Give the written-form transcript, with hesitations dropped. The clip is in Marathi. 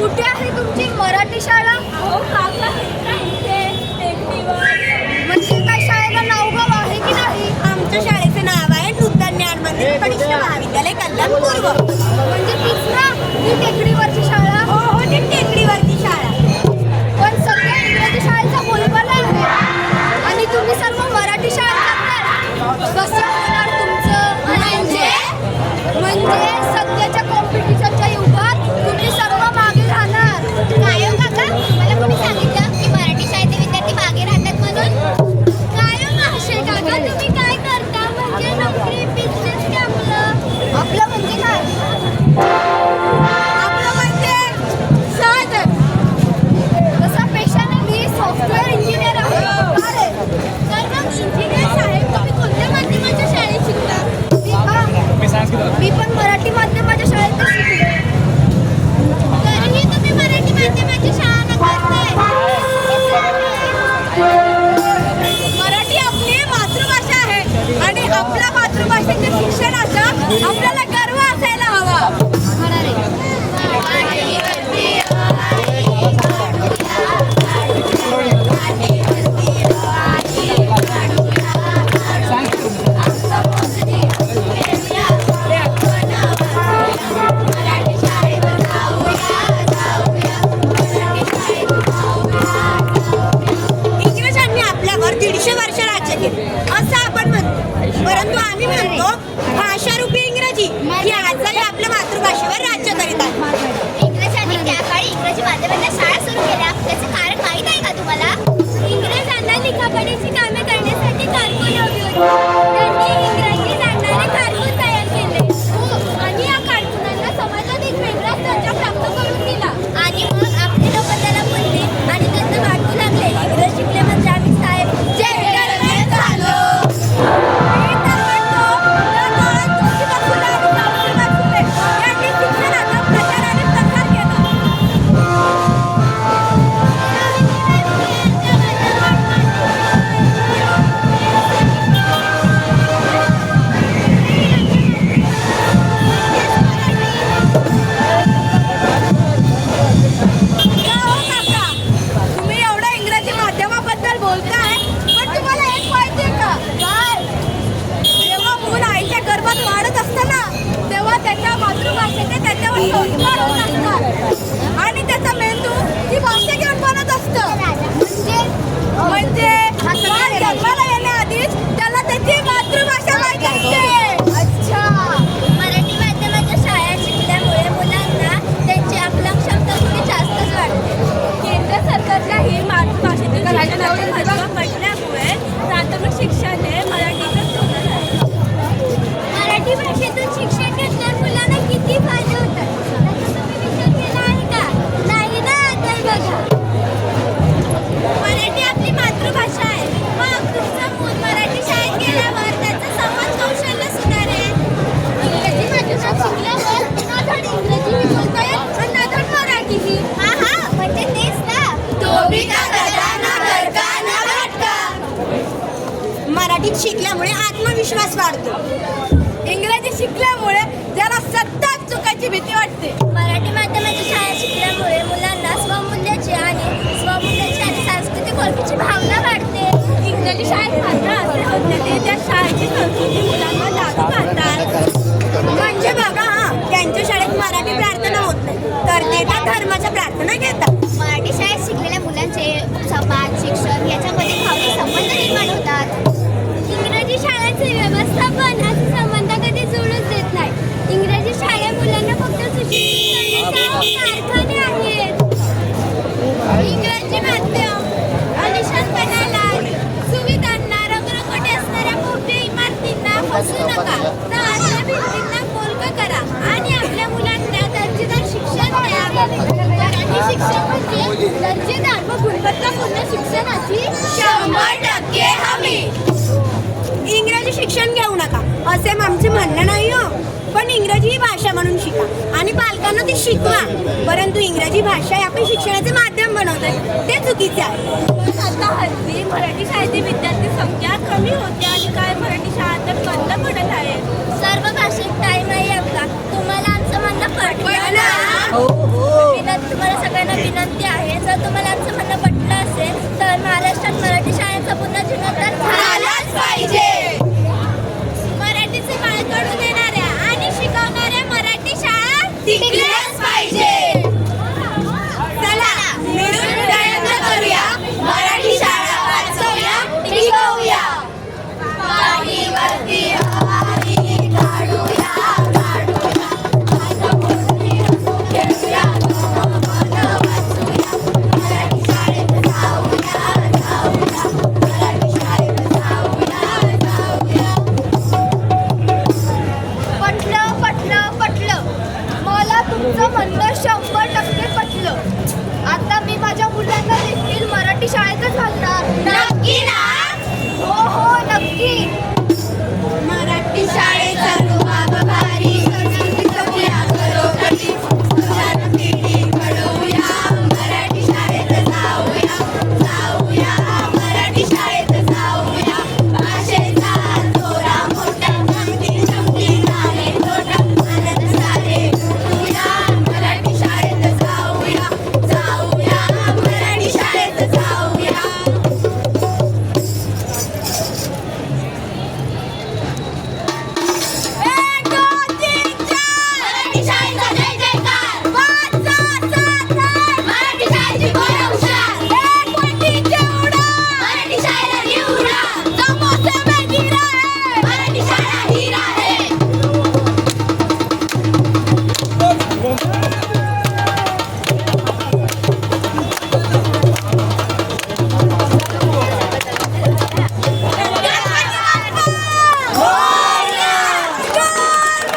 कुठे आहे तुमची मराठी शाळा? म्हणजे काय शाळेला नाव गाव आहे की नाही? आमच्या शाळेचे नाव आहे नूतन ज्ञान मंदिर कनिष्ठ महाविद्यालय कल्याण पूर्व. म्हणजे तीच ना ती टेकडीवरची शाळा? हो हो, ती टेकडीवरची शाळा. पण सध्या इंग्रजी शाळेचा बोलबाला आहे आणि तुम्ही सर्व मराठी शाळेत जाताय. कसं होणार तुमचं? म्हणजे सध्याच्या कॉम्पिटिशनच्या युगात तुम्ही सर्व मागे राहणार. काय हो काका, मला कोणी सांगितलं की मराठी शाळेचे विद्यार्थी मागे राहतात म्हणून? काय हो महाशय काका, तुम्ही काय करता? म्हणजे नोकरी, बिझनेस की आपलं म्हणजे काय? आपलं म्हणजे साधन. तसा पेशाने मी सॉफ्टवेअर इंजिनियर आहे. अरे तर मग इंजिनियर साहेब तुम्ही कोणत्या माध्यमाच्या शाळेत शिकता? मी पण मराठी माध्यमाच्या शाळेत शिकले. तरीही तुम्ही मराठी माध्यमाची शाळा नकारताय. मराठी आपली मातृभाषा आहे आणि आपल्या मातृभाषेच्या शिक्षणाचा आपल्याला गर्व असायला हवा. इंग्रजांनी आपल्यावर 150 वर्ष राज्य केले असं आपण म्हणतो, परंतु आम्ही म्हणतो भाषारूपी इंग्रजी ही आजही आपल्या मातृभाषेवर राज्य करीत आहे. इंग्रजांनी त्या काळी इंग्रजी माध्यमाच्या शाळा सुरू केल्या. त्याचे कारण माहीत आहे का तुम्हाला? इंग्रजांना लिखापडीची कामे करण्यासाठी कारकून हवी होती. त्यांनी इंग्रजी जाणणारे कारकून तयार केले. आणि या कारकुनांना समाजात एक वेगळा दर्जा प्राप्त करून दिला. आणि मग आपले लोक त्याला बोलले आणि त्यांना वाटू लागले इंग्रज शिकले म्हणजे आम्ही साहेब जय गणराय झालो. मी तर म्हणतो, त्या काळात ज्योतिबा फुले आणि सावित्रीबाई फुले यांनी शिक्षणाचा प्रचार आणि प्रसार केला. का हो काका, तुम्ही एवढं इंग्रजी माध्यमाबद्दल बोलताय, पण तुम्हाला एक माहिती आहे का? काय? जेव्हा मूल आईच्या गर्भात वाढत असतं ना, तेव्हा त्याच्या मातृभाषेचे त्याच्यावर संस्कार होत असतात आणि त्याचा मेंदू ती भाषा घेऊन बनत असतं. म्हणजे बाळ जन्माला येण्याआधीच त्याला त्याची मातृभाषा माहिती असते. अच्छा. मराठी माध्यमाच्या शाळा शिकल्यामुळे मुलांना त्यांची आकलन क्षमता थोडी जास्तच वाढते. केंद्र सरकारच्याही मातृभाषेतील शिक्षणाचे महत्त्व पटल्यामुळे प्राथमिक शिक्षण हे मराठीतच होणार आहे. मराठी भाषेतून शिक्षण घेतल्यावर मुलांना किती फायदे होतात त्याचा तुम्ही विचार केला आहे का? नाही ना. तर बघा, मराठी आपली मातृभाषा आहे. मग तुमचं मूल मराठी शाळेत गेल्यावर त्याचं समाज कौशल्य सुधारेल. इंग्रजी माध्यमात शिकल्यावर ना धड इंग्रजी बोलता येईल आणि ना धड मराठीही. हा हा, म्हणजे तेच ना. मराठीत शिकल्यामुळे आत्मविश्वास वाढतो. इंग्रजी शिकल्यामुळे जरा सतत चुकायची भीती वाटते. मराठी माध्यमाची शाळा शिकल्यामुळे मुलांना स्वमूल्याची आणि सांस्कृतिक ओळखीची भावना वाढते. इंग्रजी शाळेत मात्र असे होते ते त्या शाळेची संस्कृती मुलांना लागू घालतात. म्हणजे बघा हा, त्यांच्या शाळेत मराठी प्रार्थना होत नाही, तर ते त्या धर्माच्या प्रार्थना घेतात. मराठी शाळेत शिकलेल्या मुलांचे समाज शिक्षण याच्यामध्ये भावनिक संबंध निर्माण होतात. इंग्रजी शाळांचे व्यवस्थापन असे संबंध कधी जुळूच देत नाही. इंग्रजी शाळा मुलांना फक्त सुशिक्षित करण्याचे कारखाने आहेत. इंग्रजी माध्यम आलिशानपणाला, सुविधांना, रंगरंगोटी असणाऱ्या भव्य इमारतींना इंग्रजी शिक्षण घेऊ नका असे आमचे म्हणणं नाही हो. पण इंग्रजी ही भाषा म्हणून शिका आणि पालकांना ती शिकवा. परंतु इंग्रजी भाषा ही आपण शिक्षणाचे माध्यम बनवतोय ते चुकीचे आहे. पण आता हल्ली मराठी शाळेतील विद्यार्थी संख्या कमी होते आणि काय मराठी शाळा तर बंद पडत आहे. सर्व भाषिक टाईम आहे आपला. तुम्हाला आमचं म्हणणं पटलं ना? तुम्हाला सगळ्यांना विनंती आहे, जर तुम्हाला आमचं म्हणणं पटलं असेल तर महाराष्ट्रात मराठी